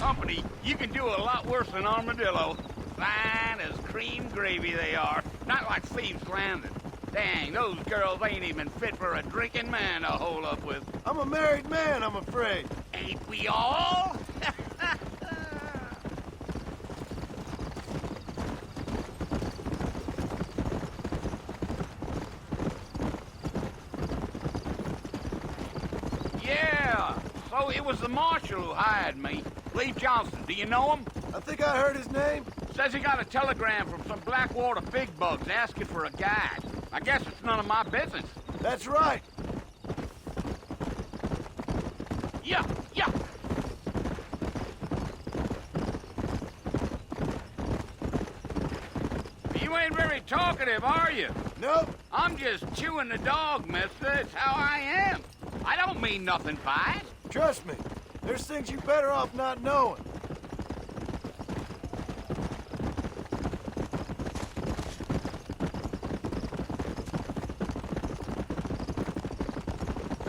company, you can do a lot worse than Armadillo. Fine as cream gravy they are. Not like Thieves Landing. Dang, those girls ain't even fit for a drinking man to hole up with. I'm a married man, I'm afraid. Ain't we all? Yeah, so it was the marshal who hired me. Lee Johnson, do you know him? I think I heard his name. Says he got a telegram from some Blackwater big bugs asking for a guide. I guess it's none of my business. That's right. Yeah, yeah. You ain't very talkative, are you? Nope. I'm just chewing the dog, mister. It's how I am. I don't mean nothing by it. Trust me. There's things you're better off not knowing.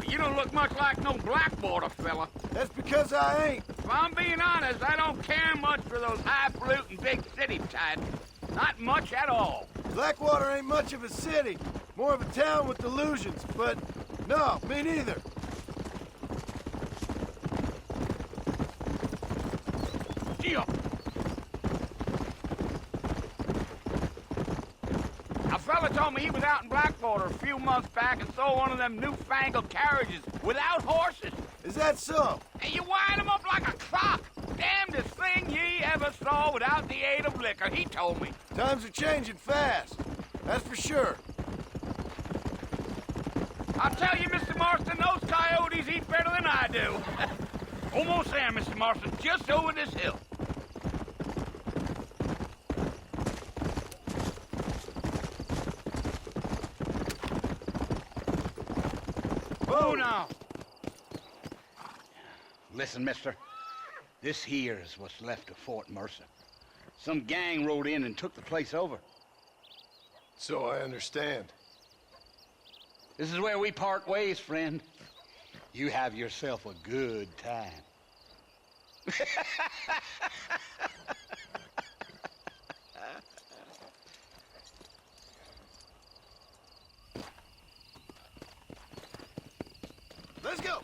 You don't look much like no Blackwater fella. That's because I ain't. If I'm being honest, I don't care much for those highfalutin big city types. Not much at all. Blackwater ain't much of a city. More of a town with delusions, but no, me neither. Gio. A fella told me he was out in Blackwater a few months back and saw one of them newfangled carriages without horses. Is that so? And you wind 'em up like a clock. Damnedest thing ye ever saw without the aid of liquor, he told me. Times are changing fast. That's for sure. I'll tell you, Mr. Marston, those coyotes eat better than I do. Almost there, Mr. Marston, just over this hill. Oh, no. Listen, mister. This here is what's left of Fort Mercer. Some gang rode in and took the place over. So I understand. This is where we part ways, friend. You have yourself a good time. Let's go.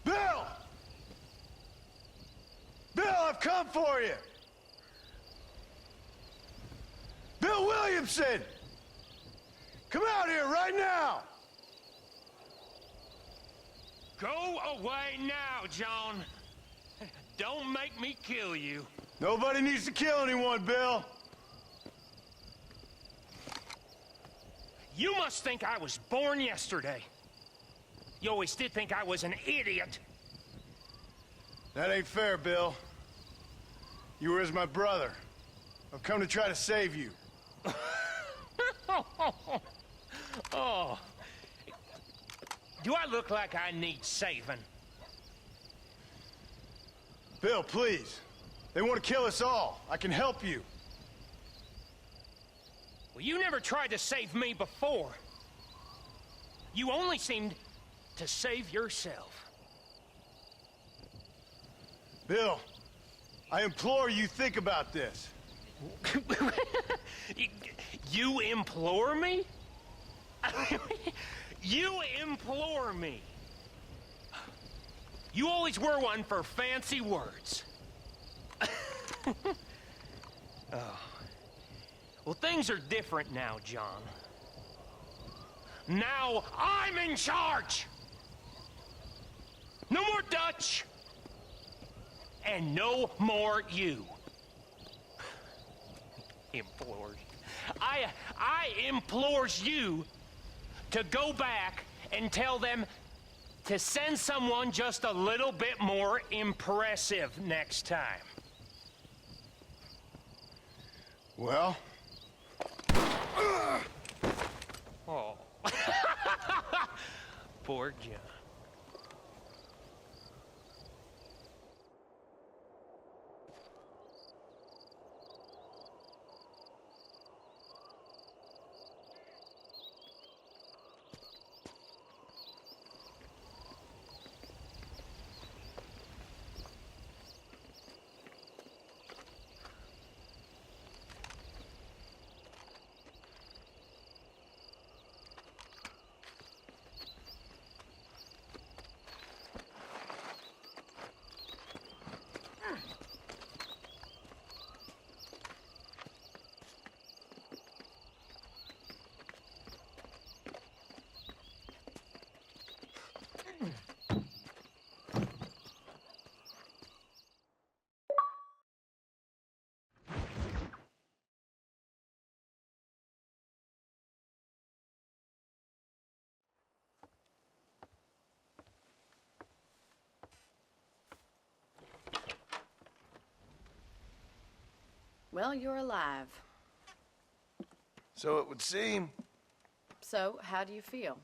Bill! Bill, I've come for you! Bill Williamson! Come out here right now! Go away now, John. Don't make me kill you. Nobody needs to kill anyone, Bill. You must think I was born yesterday. You always did think I was an idiot. That ain't fair, Bill. You were as my brother. I've come to try to save you. Oh. Do I look like I need saving? Bill, please. They want to kill us all. I can help you. Well, you never tried to save me before. You only seemed to save yourself. Bill, I implore you think about this. You implore me? You implore me. You always were one for fancy words. Oh. Well, things are different now, John. Now I'm in charge! No more Dutch! And no more you. Implores. I implores you to go back and tell them to send someone just a little bit more impressive next time. Well? Oh. Poor John. Well, you're alive. So it would seem. So, how do you feel?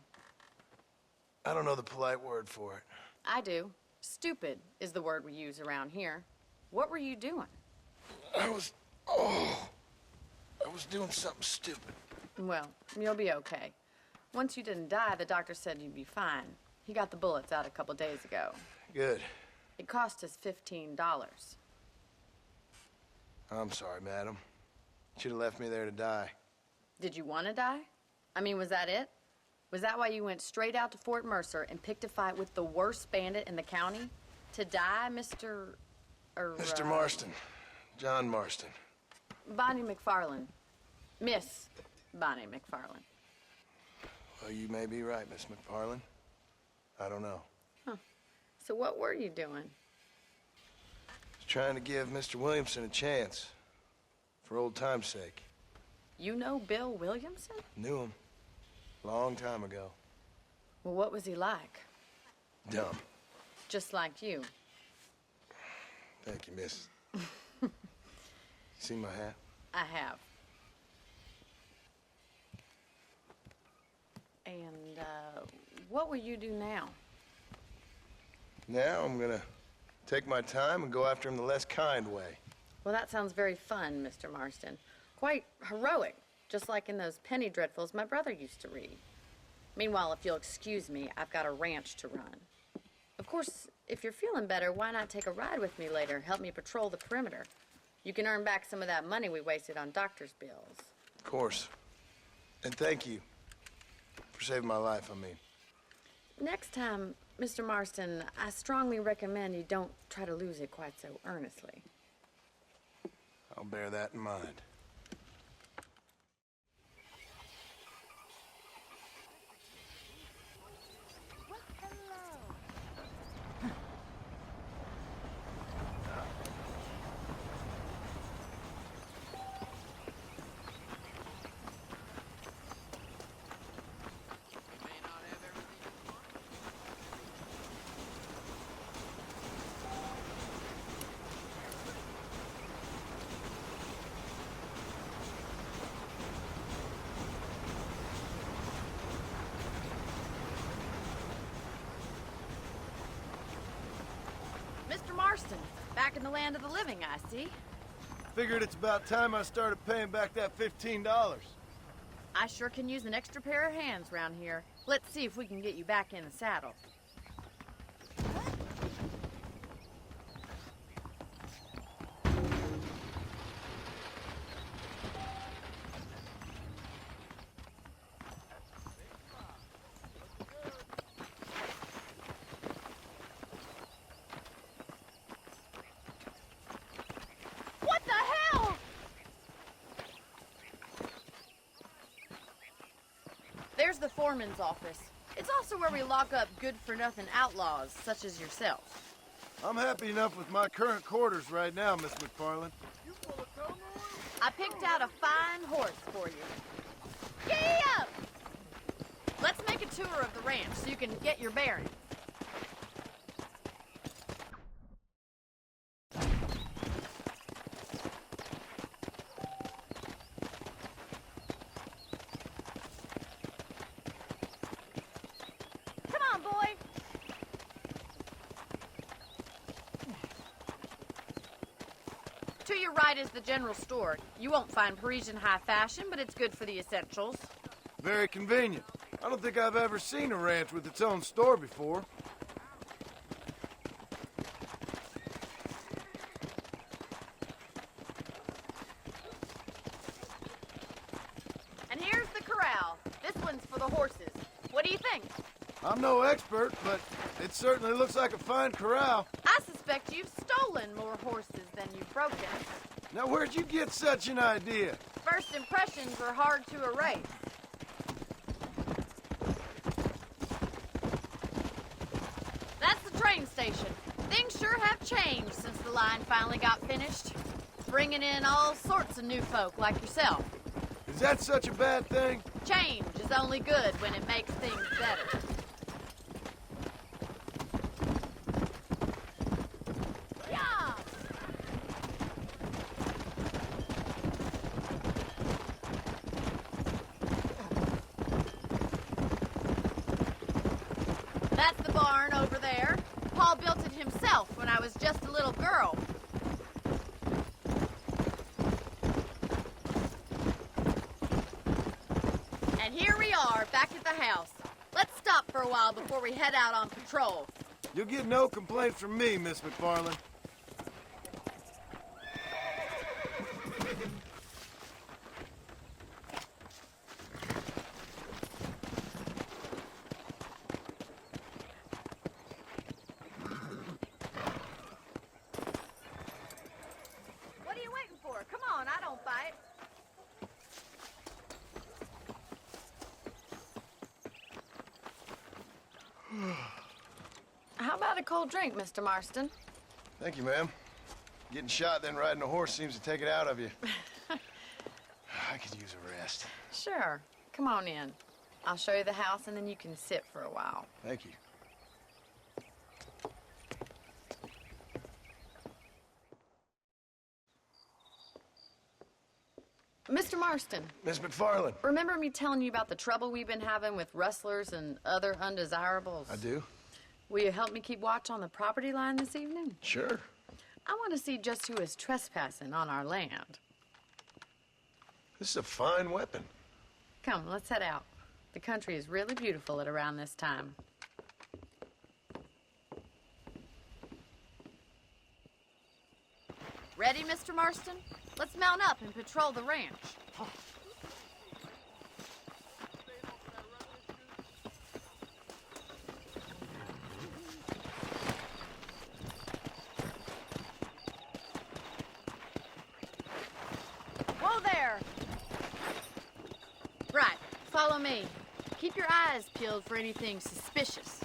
I don't know the polite word for it. I do. Stupid is the word we use around here. What were you doing? I was doing something stupid. Well, you'll be okay. Once you didn't die, the doctor said you'd be fine. He got the bullets out a couple days ago. Good. It cost us $15. I'm sorry, madam. Should have left me there to die. Did you want to die? I mean, was that it? Was that why you went straight out to Fort Mercer and picked a fight with the worst bandit in the county? To die, Mr. Mr. Marston. John Marston. Bonnie McFarland. Miss Bonnie McFarland. Well, you may be right, Miss McFarland. I don't know. So what were you doing? Trying to give Mr. Williamson a chance. For old time's sake. You know Bill Williamson? Knew him. Long time ago. Well, what was he like? Dumb. Just like you. Thank you, miss. See my hat? I have. And, what will you do now? Now I'm gonna take my time and go after him the less kind way. Well, that sounds very fun, Mr. Marston. Quite heroic, just like in those penny dreadfuls my brother used to read. Meanwhile, if you'll excuse me, I've got a ranch to run. Of course, if you're feeling better, why not take a ride with me later? Help me patrol the perimeter. You can earn back some of that money we wasted on doctor's bills. Of course. And thank you for saving my life, I mean. Next time, Mr. Marston, I strongly recommend you don't try to lose it quite so earnestly. I'll bear that in mind. Mr. Marston, back in the land of the living, I see. Figured it's about time I started paying back that $15. I sure can use an extra pair of hands round here. Let's see if we can get you back in the saddle. What the hell? There's the foreman's office. It's also where we lock up good-for-nothing outlaws, such as yourself. I'm happy enough with my current quarters right now, Miss McFarland. I picked out a fine horse for you. Giddy up! Let's make a tour of the ranch so you can get your bearings. To your right is the general store. You won't find Parisian high fashion, but it's good for the essentials. Very convenient. I don't think I've ever seen a ranch with its own store before. And here's the corral. This one's for the horses. What do you think? I'm no expert, but it certainly looks like a fine corral. I suspect you've stolen more horses than you've broken. Now, where'd you get such an idea? First impressions are hard to erase. That's the train station. Things sure have changed since the line finally got finished. Bringing in all sorts of new folk like yourself. Is that such a bad thing? Change is only good when it makes things better. Yeah! That's the barn over there. Paul built it himself when I was just a little girl. And here we are, back at the house. Let's stop for a while before we head out on patrol. You'll get no complaints from me, Miss McFarland. What are you waiting for? Come on, I don't fight. How about a cold drink, Mr. Marston? Thank you, ma'am. Getting shot, then riding a horse seems to take it out of you. I could use a rest. Sure. Come on in. I'll show you the house, and then you can sit for a while. Thank you. Mr. Marston, Miss McFarland. remember me telling you about the trouble we've been having with rustlers and other undesirables? I do. Will you help me keep watch on the property line this evening? Sure. I want to see just who is trespassing on our land. This is a fine weapon. Come, let's head out. The country is really beautiful at around this time. Ready, Mr. Marston? Let's mount up and patrol the ranch. Whoa there! Right, follow me. Keep your eyes peeled for anything suspicious.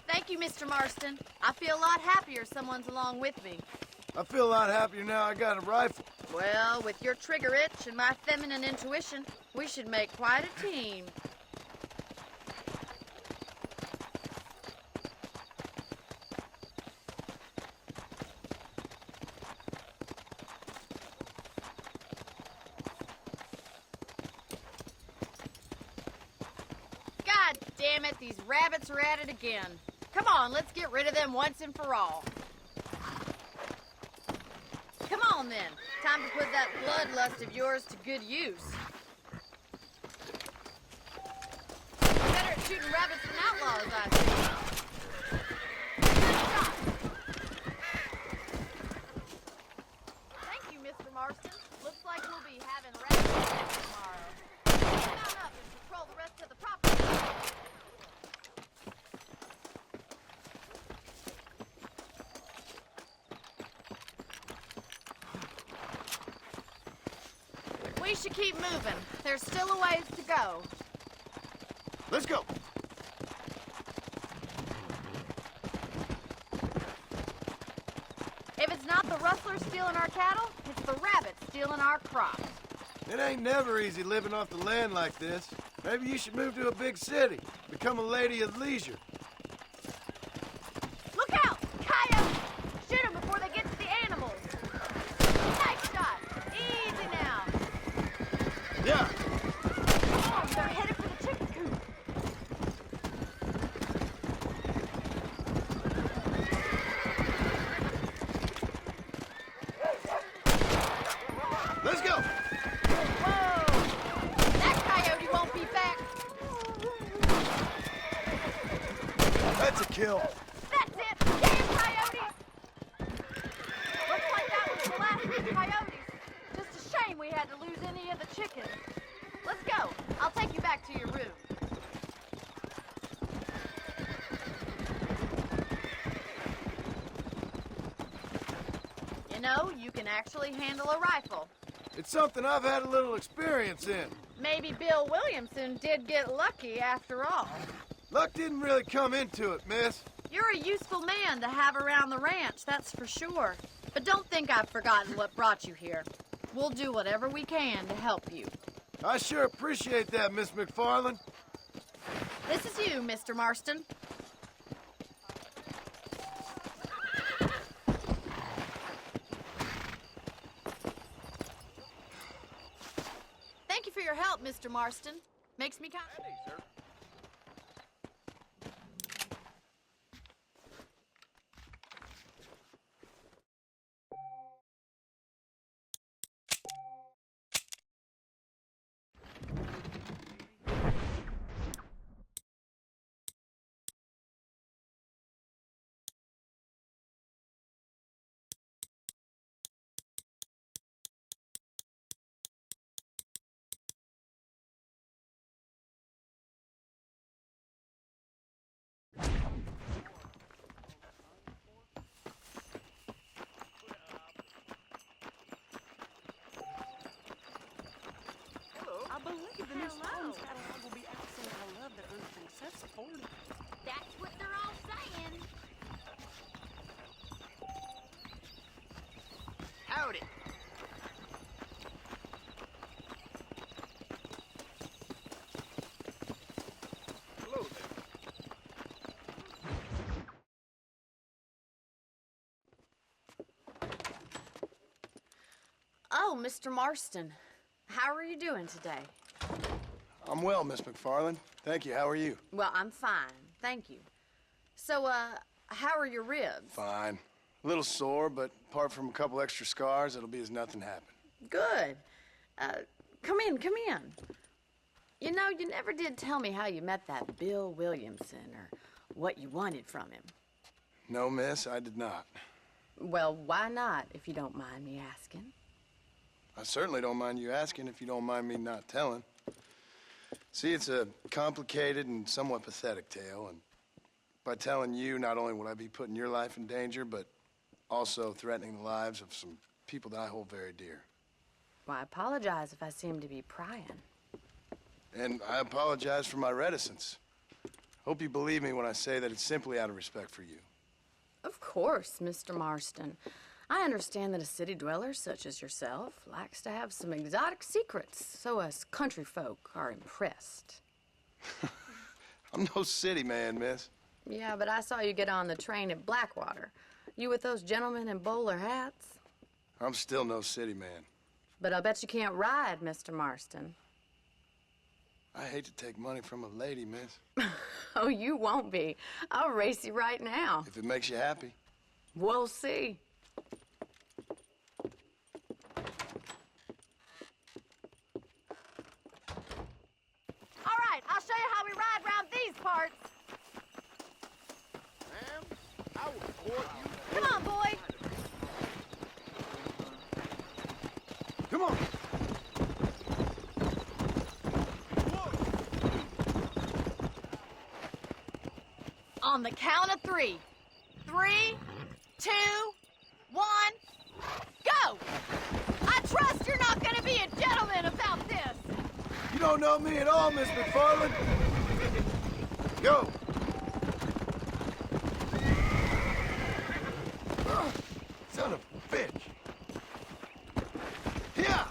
Thank you, Mr. Marston. I feel a lot happier someone's along with me. I feel a lot happier now I got a rifle. Well, with your trigger itch and my feminine intuition, we should make quite a team. God damn it, these rabbits are at it again. Come on, let's get rid of them once and for all. Come on then, time to put that bloodlust of yours to good use. Better at shooting rabbits than outlaws, I think. Good shot. Thank you, Mr. Marston. Looks like we'll be having rabbits tomorrow. Let's mount up and patrol the rest of the property. We should keep moving. There's still a ways to go. Let's go. If it's not the rustlers stealing our cattle, it's the rabbits stealing our crops. It ain't never easy living off the land like this. Maybe you should move to a big city. Become a lady of leisure. Look out! Coyotes! Shoot them before they get to the animals. Nice shot. Easy now. Yeah. Oh, they're headed for the chicken coop. kill. That's it! Damn coyotes! Looks like that was the last of the coyotes. Just a shame we had to lose any of the chickens. Let's go. I'll take you back to your room. You know, you can actually handle a rifle. It's something I've had a little experience in. Maybe Bill Williamson did get lucky after all. Luck didn't really come into it, miss. You're a useful man to have around the ranch, that's for sure. But don't think I've forgotten what brought you here. We'll do whatever we can to help you. I sure appreciate that, Miss McFarland. This is you, Mr. Marston. Thank you for your help, Mr. Marston. Makes me kind of... I believe the new Stones catalog will be out soon. I love their unprincess supported. That's what they're all saying. Howdy. Hello there. Oh, Mr. Marston. How are you doing today? I'm well, Miss McFarland. Thank you. How are you? Well, I'm fine. Thank you. So, how are your ribs? Fine. A little sore, but apart from a couple extra scars, it'll be as nothing happened. Good. Come in, come in. You know, you never did tell me how you met that Bill Williamson or what you wanted from him. No, miss, I did not. Well, why not, if you don't mind me asking? I certainly don't mind you asking if you don't mind me not telling. See, it's a complicated and somewhat pathetic tale, and by telling you, not only would I be putting your life in danger, but also threatening the lives of some people that I hold very dear. Well, I apologize if I seem to be prying. And I apologize for my reticence. Hope you believe me when I say that it's simply out of respect for you. Of course, Mr. Marston. I understand that a city dweller such as yourself likes to have some exotic secrets, so us country folk are impressed. I'm no city man, miss. Yeah, but I saw you get on the train at Blackwater. You with those gentlemen in bowler hats? I'm still no city man. But I bet you can't ride, Mr. Marston. I hate to take money from a lady, miss. Oh, you won't be. I'll race you right now. If it makes you happy. We'll see. All right, I'll show you how we ride around these parts. Ma'am, I will court you. Come on, boy. Come on. On the count of three. 3, 2, 1, go! I trust you're not gonna be a gentleman about this. You don't know me at all, Miss McFarland. Go. Son of a bitch. Yeah.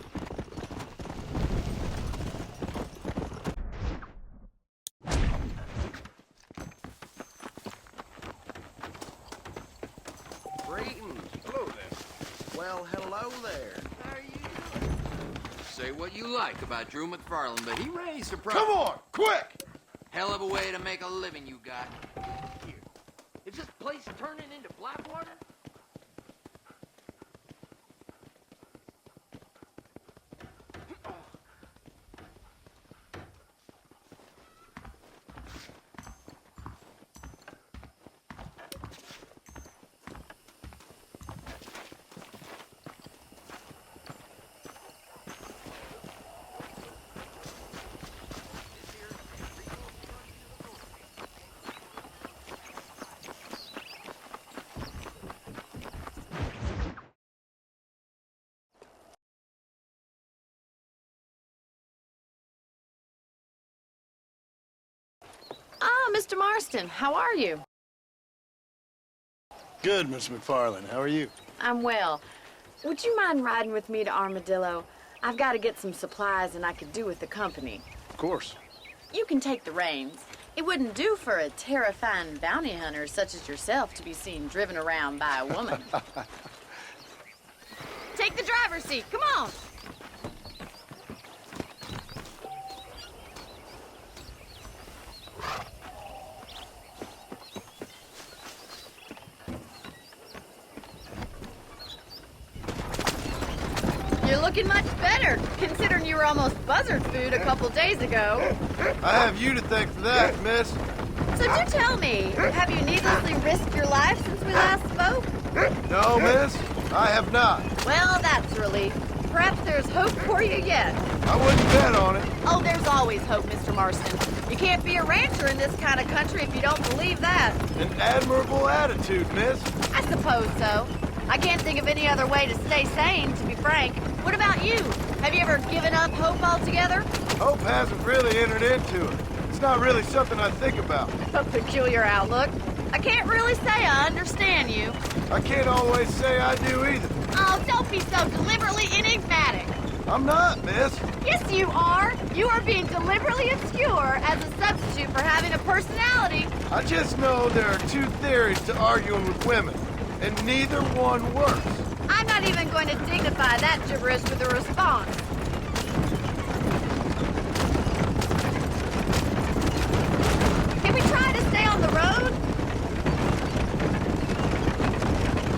Greetings. Hello there. Well, hello there. How are you doing? Say what you like about Drew McFarland, but he raised a price. Come on, quick. Hell of a way to make a living you got. Here. Is this place turning into Blackwater? Mr. Marston. How are you? Good, Miss McFarland. How are you? I'm well. Would you mind riding with me to Armadillo? I've got to get some supplies and I could do with the company. Of course. You can take the reins. It wouldn't do for a terrifying bounty hunter such as yourself to be seen driven around by a woman. Take the driver's seat. Come on. You're looking much better, considering you were almost buzzard food a couple days ago. I have you to thank for that, miss. So do tell me, have you needlessly risked your life since we last spoke? No, miss, I have not. Well, that's a relief. Perhaps there's hope for you yet. I wouldn't bet on it. Oh, there's always hope, Mr. Marston. You can't be a rancher in this kind of country if you don't believe that. An admirable attitude, miss. I suppose so. I can't think of any other way to stay sane, to be frank. What about you? Have you ever given up hope altogether? Hope hasn't really entered into it. It's not really something I think about. A peculiar outlook. I can't really say I understand you. I can't always say I do either. Oh, don't be so deliberately enigmatic. I'm not, miss. Yes, you are. You are being deliberately obscure as a substitute for having a personality. I just know there are two theories to arguing with women, and neither one works. I'm not even going to dignify that gibberish with a response. Can we try to stay on the road?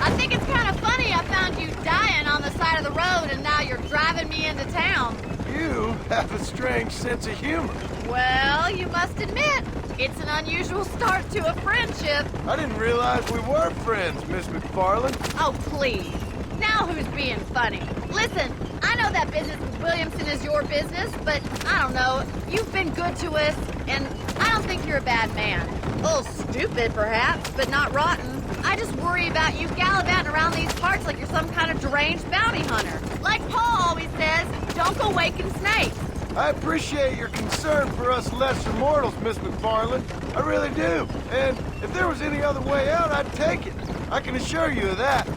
I think it's kind of funny I found you dying on the side of the road and now you're driving me into town. You have a strange sense of humor. Well, you must admit, it's an unusual start to a friendship. I didn't realize we were friends, Miss McFarland. Oh, please. Now who's being funny? Listen, I know that business with Williamson is your business, but I don't know. You've been good to us, and I don't think you're a bad man. A little stupid, perhaps, but not rotten. I just worry about you gallivanting around these parts like you're some kind of deranged bounty hunter. Like Paul always says, don't go waking snakes. I appreciate your concern for us lesser mortals, Miss McFarland. I really do. And if there was any other way out, I'd take it. I can assure you of that.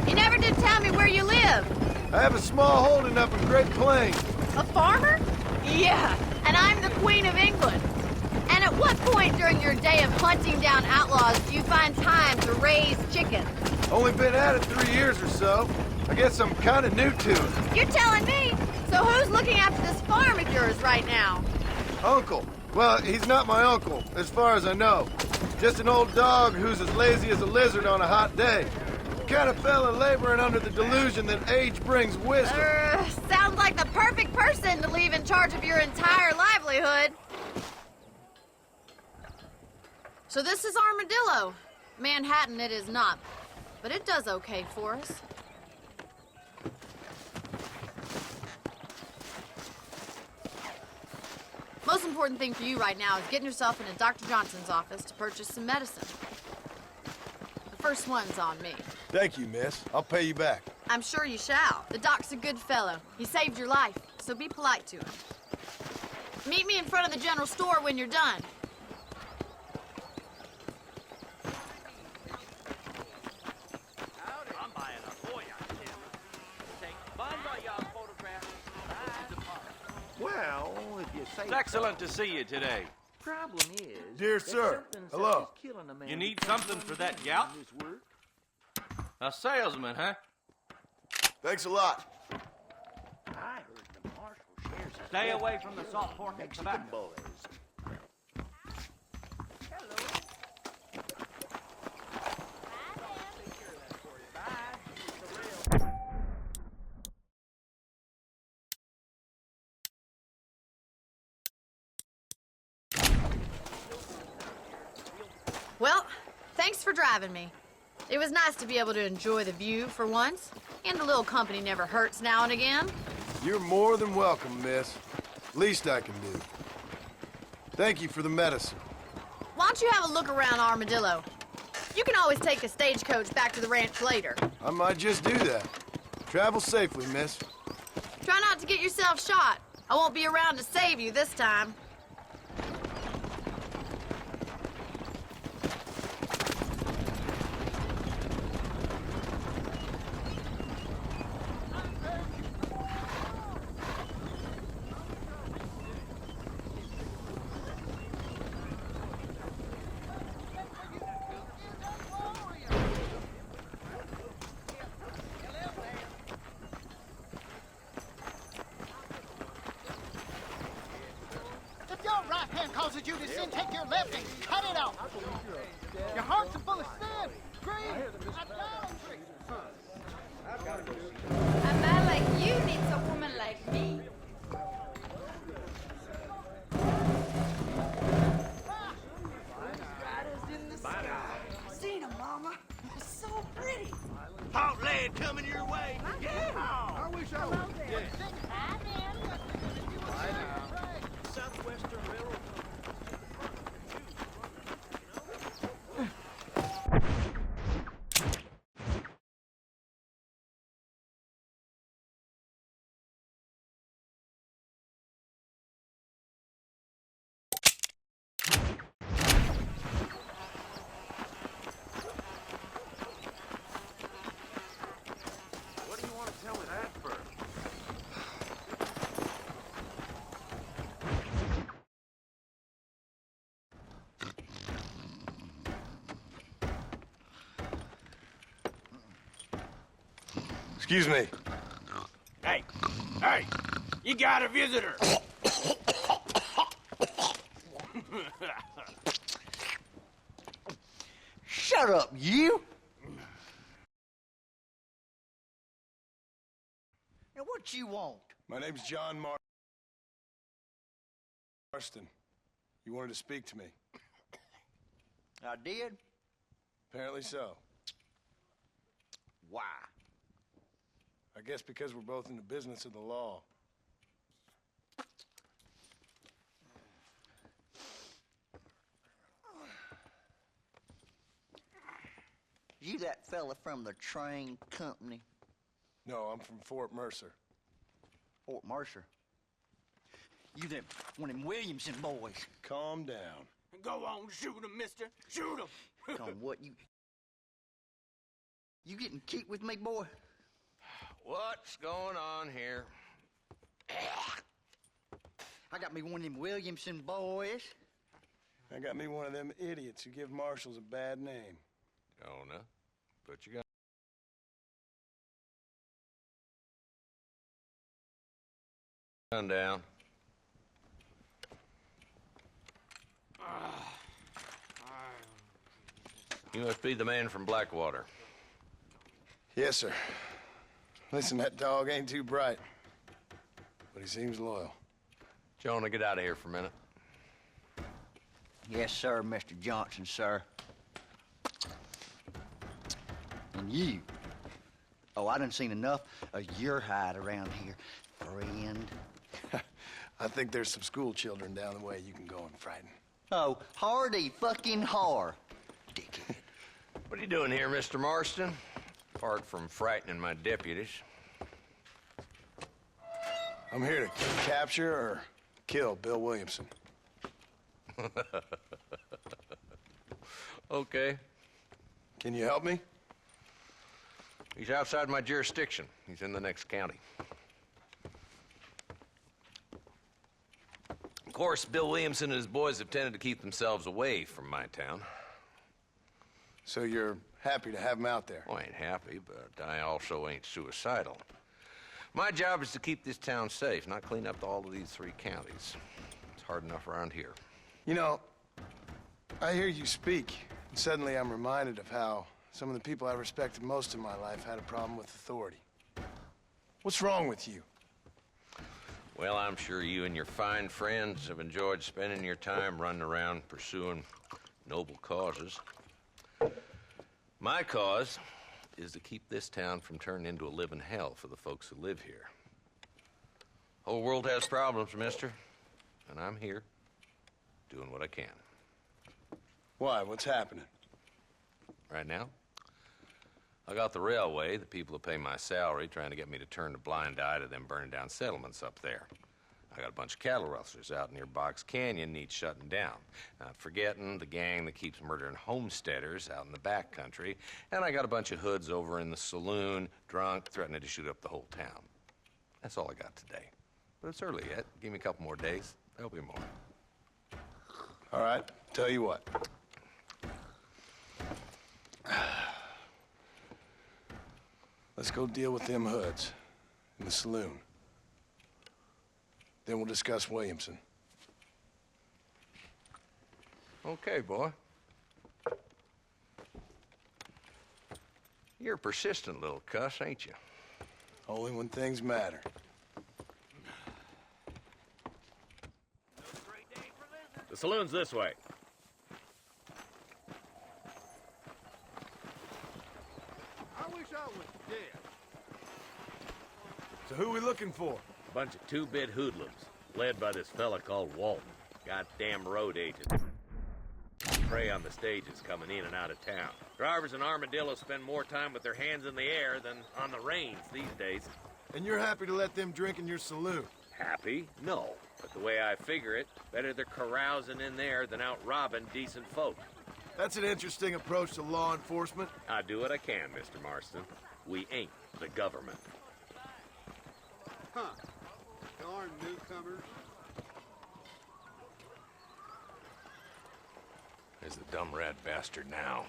You never did tell me where you live. I have a small holding up in Great Plains. A farmer? Yeah, and I'm the Queen of England. And at what point during your day of hunting down outlaws do you find time to raise chickens? Only been at it 3 years or so. I guess I'm kind of new to it. You're telling me? So who's looking after this farm of yours right now? Uncle. Well, he's not my uncle, as far as I know. Just an old dog who's as lazy as a lizard on a hot day. Kind of fella laboring under the delusion that age brings wisdom. Sounds like the perfect person to leave in charge of your entire livelihood. So this is Armadillo. Manhattan it is not, but it does okay for us. Most important thing for you right now is getting yourself into Dr. Johnson's office to purchase some medicine. The first one's on me. Thank you, miss. I'll pay you back. I'm sure you shall. The doc's a good fellow. He saved your life, so be polite to him. Meet me in front of the general store when you're done. I'm buying a boy out here. Take fun by your photographs. Well, if you say It's excellent to see you today. problem is, Dear that sir, something such hello. as killing a man You need is something for that unusual gout? in this work. A salesman, huh? Thanks a lot. I heard the marshal shares his Stay wealth away from the with salt pork and Mexican tobacco. boys. Well, thanks for driving me. It was nice to be able to enjoy the view for once, and a little company never hurts now and again. You're more than welcome, miss. Least I can do. Thank you for the medicine. Why don't you have a look around Armadillo? You can always take a stagecoach back to the ranch later. I might just do that. Travel safely, miss. Try not to get yourself shot. I won't be around to save you this time. If your right hand causes you to sin, take your left and cut it off. Your heart's full of sin, greed, idolatry. A man like you needs a woman like me. Seen him, Mama. So pretty. Hot lead coming your way. Yeah. I wish I was. Southwestern Railroad. What do you want to tell me that for? Excuse me. Hey, hey, you got a visitor. Shut up, you! Now, what you want? My name's John Marston. You wanted to speak to me. I did? Apparently so. Why? I guess because we're both in the business of the law. You that fella from the train company? No, I'm from Fort Mercer. Fort Mercer? You that one of them Williamson boys? Calm down. Go on, shoot him, mister. Shoot him. On what, you... You getting kicked with me, boy? What's going on here? I got me one of them Williamson boys. I got me one of them idiots who give marshals a bad name. Jonah, put your gun down. You must be the man from Blackwater. Yes, sir. Listen, that dog ain't too bright, but he seems loyal. Jonah, get out of here for a minute. Yes, sir, Mr. Johnson, sir. And you. Oh, I done seen enough of your hide around here, friend. I think there's some school children down the way you can go and frighten. Oh, hardy fucking har. Dickhead. What are you doing here, Mr. Marston? Apart from frightening my deputies. I'm here to capture or kill Bill Williamson. Okay. Can you help me? He's outside my jurisdiction. He's in the next county. Of course, Bill Williamson and his boys have tended to keep themselves away from my town. So you're happy to have him out there? Well, I ain't happy, but I also ain't suicidal. My job is to keep this town safe, not clean up all of these 3 counties. It's hard enough around here. You know, I hear you speak, and suddenly I'm reminded of how some of the people I respected most in my life had a problem with authority. What's wrong with you? Well, I'm sure you and your fine friends have enjoyed spending your time running around pursuing noble causes. My cause is to keep this town from turning into a living hell for the folks who live here. Whole world has problems, mister, and I'm here doing what I can. Why? What's happening? right now. I got the railway, the people who pay my salary, trying to get me to turn a blind eye to them burning down settlements up there. I got a bunch of cattle rustlers out near Box Canyon needs shutting down. Not forgetting the gang that keeps murdering homesteaders out in the back country. And I got a bunch of hoods over in the saloon, drunk, threatening to shoot up the whole town. That's all I got today. But it's early yet. Give me a couple more days. There'll be more. All right, tell you what. Let's go deal with them hoods in the saloon. Then we'll discuss Williamson. Okay, boy. You're a persistent little cuss, ain't you? Only when things matter. The saloon's this way. I wish I was dead. So who we looking for? Bunch of two-bit hoodlums, led by this fella called Walton. Goddamn road agent. Prey on the stages coming in and out of town. Drivers in Armadillo spend more time with their hands in the air than on the reins these days. And you're happy to let them drink in your saloon? Happy? No. But the way I figure it, better they're carousing in there than out robbing decent folk. That's an interesting approach to law enforcement. I do what I can, Mr. Marston. We ain't the government. Huh. Darn newcomers. There's the dumb rat bastard now.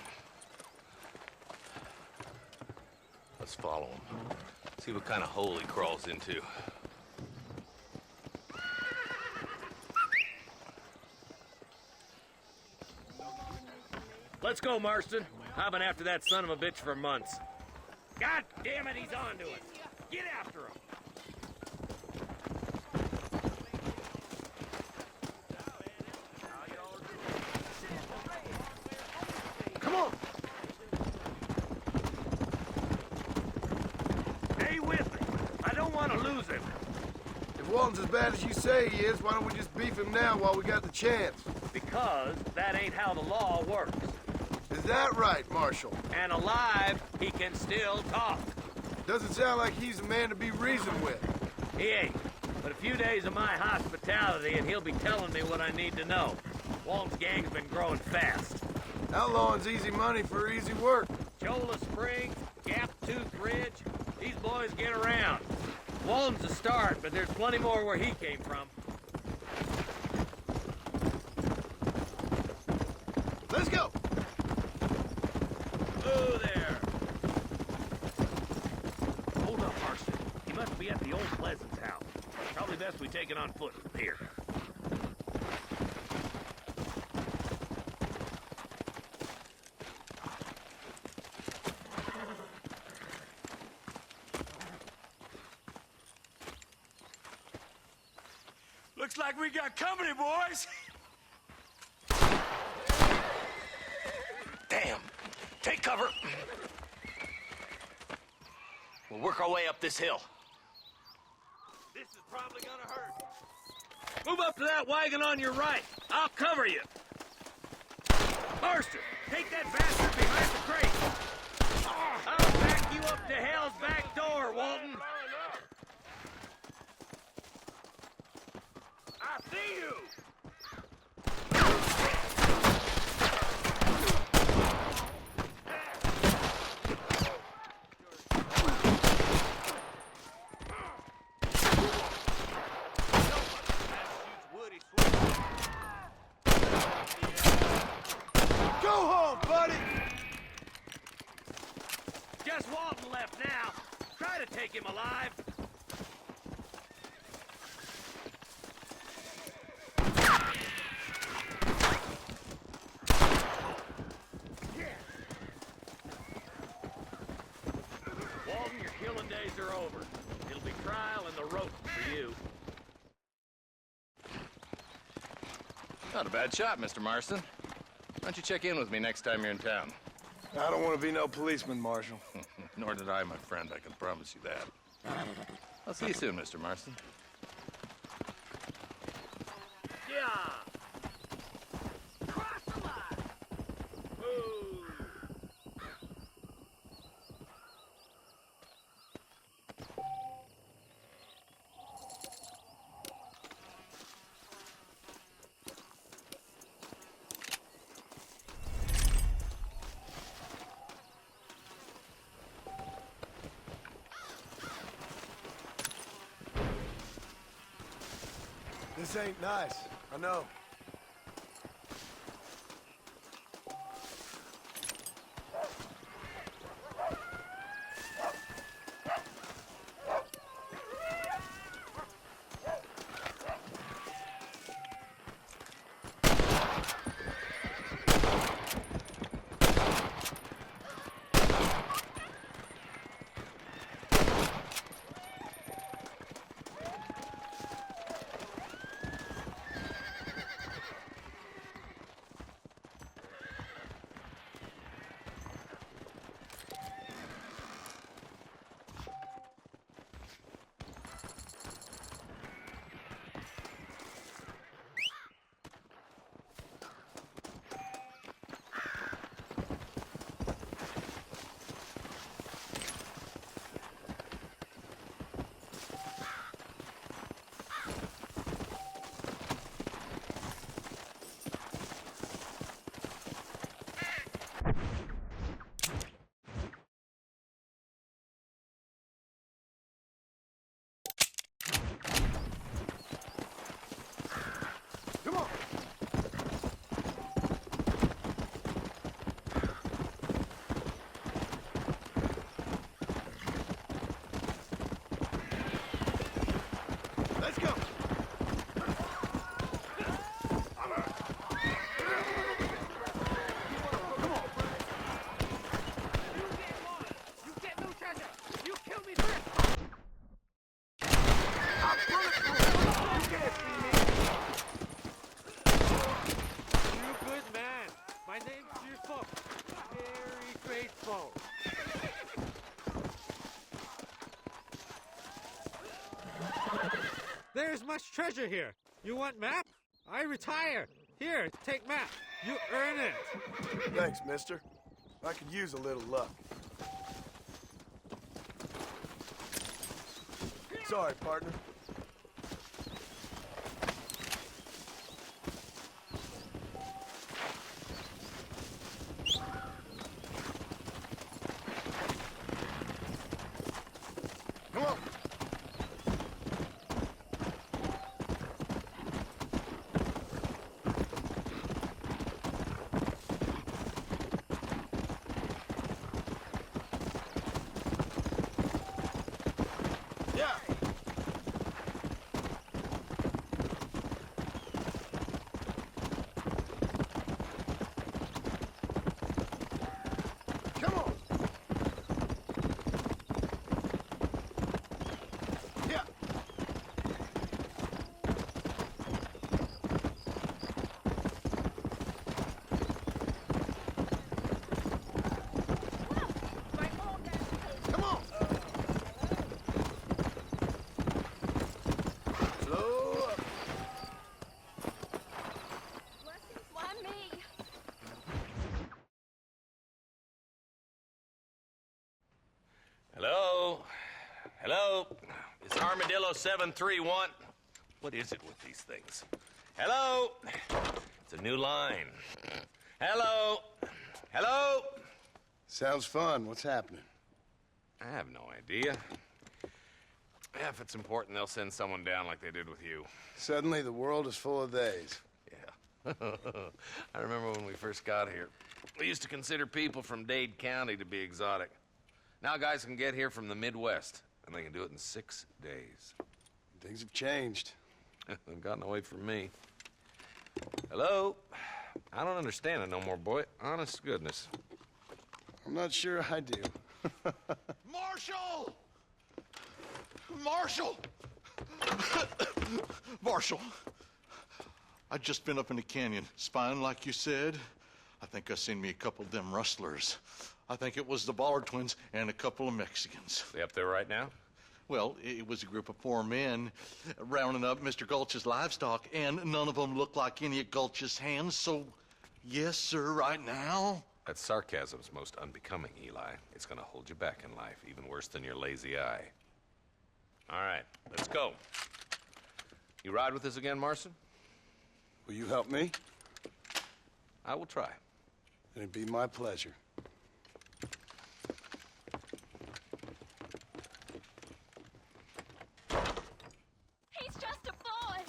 Let's follow him. See what kind of hole he crawls into. Let's go, Marston. I've been after that son of a bitch for months. God damn it, he's on to us. Get after him. Come on! Stay with me. I don't want to lose him. If Walton's as bad as you say he is, why don't we just beef him now while we got the chance? Because that ain't how the law works. Is that right, Marshal? And alive, he can still talk. Doesn't sound like he's a man to be reasoned with. He ain't. But a few days of my hospitality and he'll be telling me what I need to know. Walton's gang's been growing fast. Outlawing's easy money for easy work. Cholla Springs, Gap Tooth Ridge, these boys get around. Walton's a start, but there's plenty more where he came from. Let's go! Whoa there! Hold up, Marston. He must be at the old Pleasance house. Probably best we take it on foot from here. Looks like we got company, boys. Damn. Take cover. We'll work our way up this hill. This is probably gonna hurt. Move up to that wagon on your right. I'll cover you. Marston, take that bastard behind the crate. I'll back you up to hell's back door, Walton. I see you. Go home, buddy! Just Walton left now. Try to take him alive. Walton, your killing days are over. It'll be trial and the rope for you. Not a bad shot, Mr. Marston. Why don't you check in with me next time you're in town? I don't want to be no policeman, Marshal. Nor did I, my friend. I can promise you that. I'll see you soon, Mr. Marston. Yeah. Cross the line. Ooh. This ain't nice. I know. There's much treasure here. You want map? I retire. Here, take map. You earn it. Thanks, mister. I could use a little luck. Sorry, partner. Come on. Hello? Hello? It's Armadillo 731. What is it with these things? Hello? It's a new line. Hello? Hello? Sounds fun. What's happening? I have no idea. Yeah, if it's important, they'll send someone down like they did with you. Suddenly, the world is full of theys. Yeah. I remember when we first got here. We used to consider people from Dade County to be exotic. Now guys can get here from the Midwest, and they can do it in 6 days. Things have changed. They've gotten away from me. Hello? I don't understand it no more, boy. Honest to goodness. I'm not sure I do. Marshall! Marshall! Marshall! I just been up in the canyon, spying like you said. I think I seen me a couple of them rustlers. I think it was the Ballard twins and a couple of Mexicans. They up there right now? Well, it was a group of 4 men rounding up Mr. Gulch's livestock, and none of them looked like any of Gulch's hands, so yes, sir, right now. That sarcasm's most unbecoming, Eli. It's gonna hold you back in life, even worse than your lazy eye. All right, let's go. You ride with us again, Marston? Will you help me? I will try. It'd be my pleasure. He's just a boy.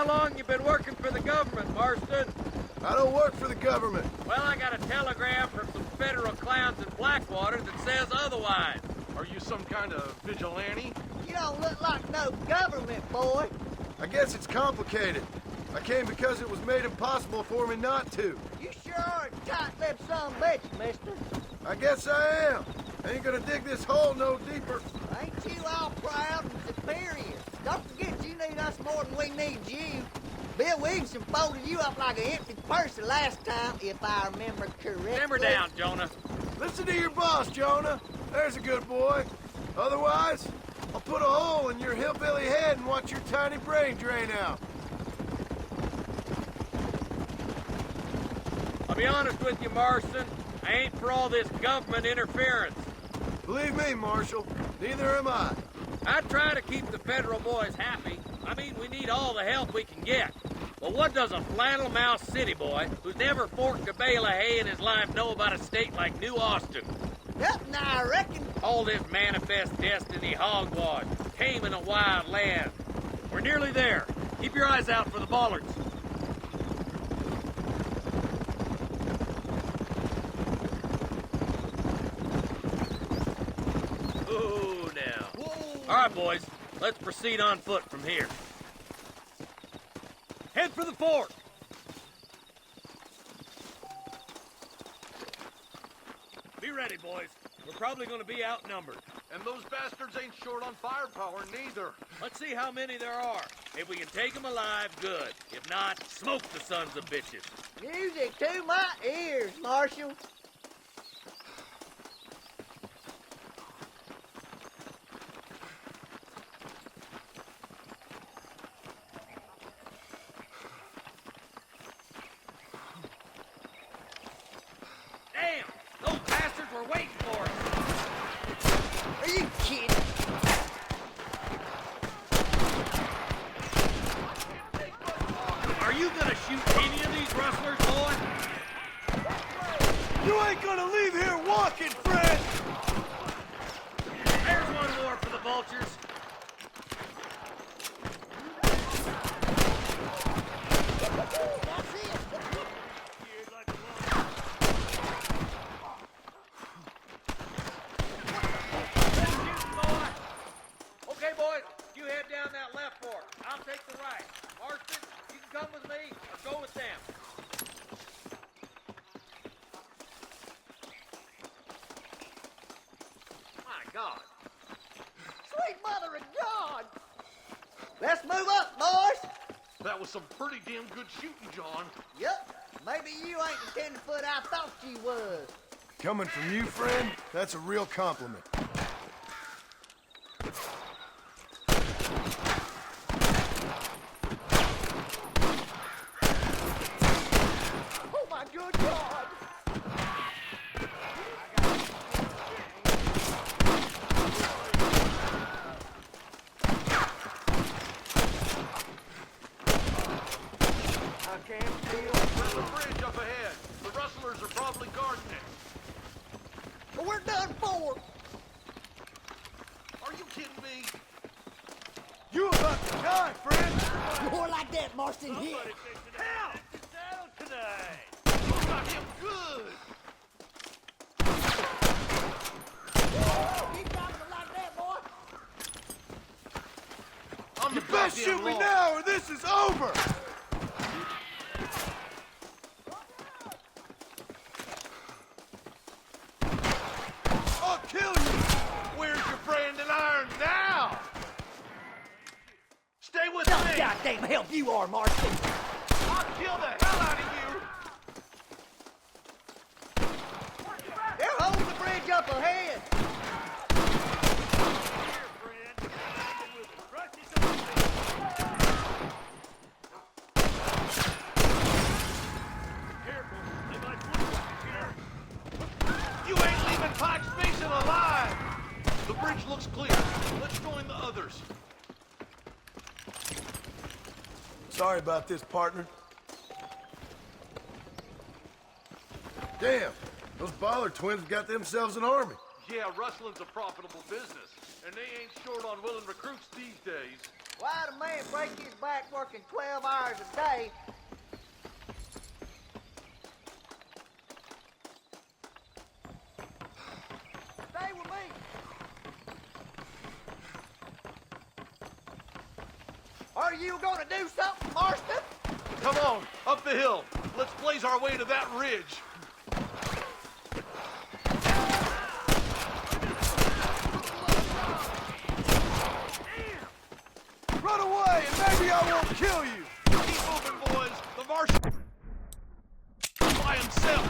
How long you been working for the government, Marston? I don't work for the government. Well, I got a telegram from some federal clowns in Blackwater that says otherwise. Are you some kind of vigilante? You don't look like no government, boy. I guess it's complicated. I came because it was made impossible for me not to. You sure are a tight-lipped son of a bitch, mister. I guess I am. Ain't gonna dig this hole no deeper. Ain't you all proud and superior? Don't forget you need us more than we need you. Bill Williamson folded you up like an empty purse the last time, if I remember correctly. Simmer down, Jonah. Listen to your boss, Jonah. There's a good boy. Otherwise, I'll put a hole in your hillbilly head and watch your tiny brain drain out. I'll be honest with you, Marston. I ain't for all this government interference. Believe me, Marshal, neither am I. I try to keep the federal boys happy. I mean, we need all the help we can get. But what does a flannel mouse city boy who's never forked a bale of hay in his life know about a state like New Austin? Nothing, I reckon. All this manifest destiny hogwash, taming a wild land. We're nearly there. Keep your eyes out for the bollards. Ooh, now. All right, boys. Let's proceed on foot from here. Head for the fort. Be ready, boys. We're probably going to be outnumbered. And those bastards ain't short on firepower, neither. Let's see how many there are. If we can take them alive, good. If not, smoke the sons of bitches. Music to my ears, Marshal. Damn! Those bastards were waiting for us! Are you kidding? Are you gonna shoot any of these rustlers, boy? You ain't gonna leave here walking, friend! There's one more for the vultures. That's it. Okay, boys, you head down that left fork. I'll take the right. Marston, you can come with me or go with them. My God. Sweet mother of God. Let's move up, boys. That was some pretty damn good shooting, John. Yep. Maybe you ain't the tenderfoot I thought you was. Coming from you, friend, that's a real compliment. Oh my good God. I can't feel. There's a bridge up ahead. The rustlers are probably guarding it. But we're done for. Are you kidding me? You about to die, friend! More like that, Marston. Here. Hell! Down today! You got him good. Keep dropping it like that, boy. I'm You the best goddamn shoot me law. now or this is over! I'll kill you! Where's your branding iron now? Stay with Some me. goddamn help you are, Marston. I'll kill the hell out of you. They're holding the bridge up ahead. You ain't leaving Pike's Basin alive. The bridge looks clear. Let's join the others. Sorry about this, partner. Damn, those Bollard twins have got themselves an army. Yeah, rustling's a profitable business, and they ain't short on willing recruits these days. Why'd a man break his back working 12 hours a day? Stay with me. Are you gonna do something, Marston? Come on, up the hill. Let's blaze our way to that ridge. Run away, and maybe I won't kill you. Keep moving, boys. The Martian by himself.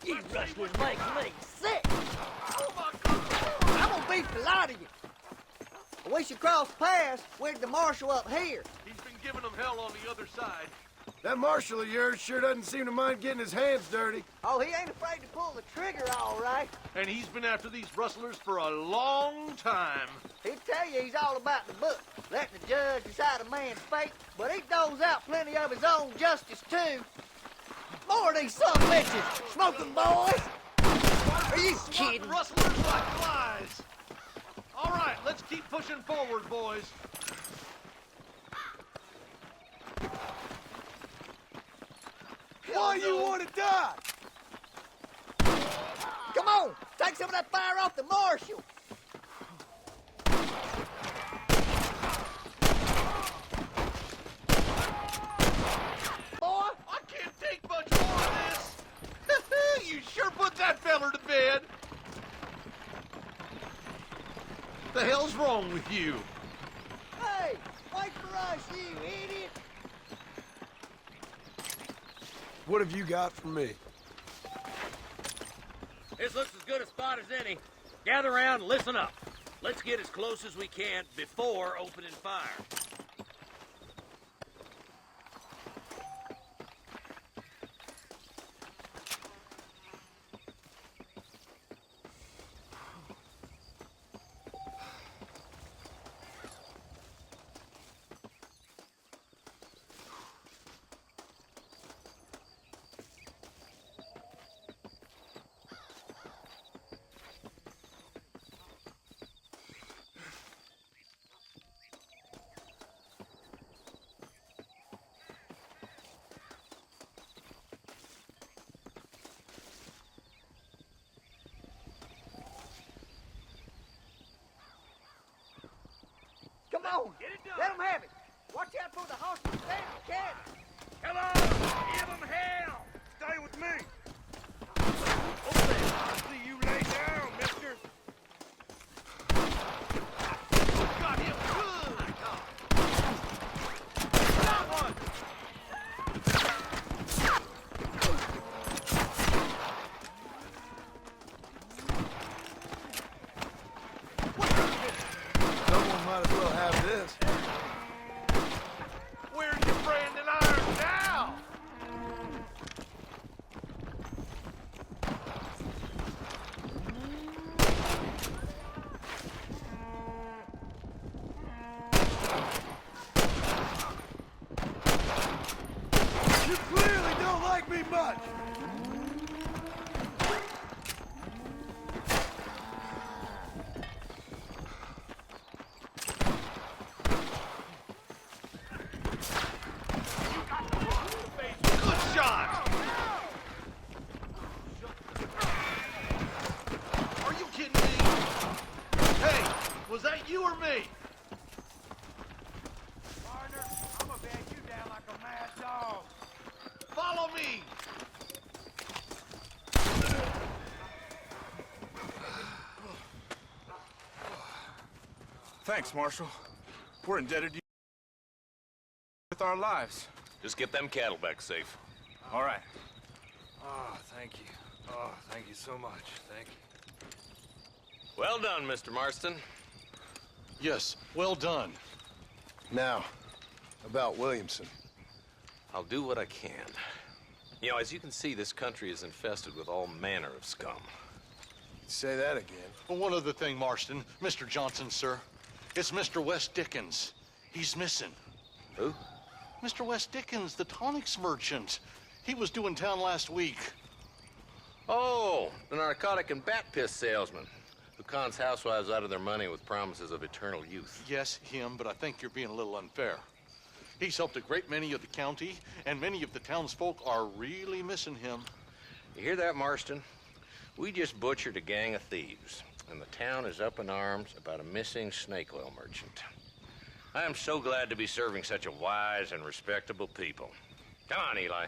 You rustlers make me sick. I'm gonna beat the lot of you. We should cross paths with the marshal up here. He's been giving them hell on the other side. That marshal of yours sure doesn't seem to mind getting his hands dirty. Oh, he ain't afraid to pull the trigger, all right. And he's been after these rustlers for a long time. He'll tell you he's all about the book, letting the judge decide a man's fate, but he doles out plenty of his own justice, too. More of these son of bitches, smoking boys. Are you kidding? Rustlers like flies. All right, let's keep pushing forward, boys. Why you want to die? Come on, take some of that fire off the marshal. Boy, I can't take much more of this. You sure put that feller to bed. The hell's wrong with you? hey, wait for us, you idiot. What have you got for me? This looks as good a spot as any. Gather around and listen up. Let's get as close as we can before opening fire. Come on, let them have it. Watch out for the hostage stand cannon. Come on, give them hell! Stay with me! I'll see you lay down, mister! Got him good! Got one! Someone might as well have this. Where's your branding iron now? You clearly don't like me much. Good shot! Are you kidding me? Hey, was that you or me? Partner, I'm gonna bag you down like a mad dog. Follow me! Thanks, Marshal. We're indebted to you with our lives. Just get them cattle back safe. All right. Oh, thank you. Oh, thank you so much. Thank you. Well done, Mr. Marston. Yes, well done. Now, about Williamson. I'll do what I can. You know, as you can see, this country is infested with all manner of scum. Say that again. Well, one other thing, Marston. Mr. Johnson, sir. It's Mr. Wes Dickens. He's missing. Who? Mr. Wes Dickens, the tonics merchant. He was due in town last week. Oh, the narcotic and bat piss salesman who cons housewives out of their money with promises of eternal youth. Yes, him, but I think you're being a little unfair. He's helped a great many of the county, and many of the townsfolk are really missing him. You hear that, Marston? We just butchered a gang of thieves, and the town is up in arms about a missing snake oil merchant. I am so glad to be serving such a wise and respectable people. Come on, Eli.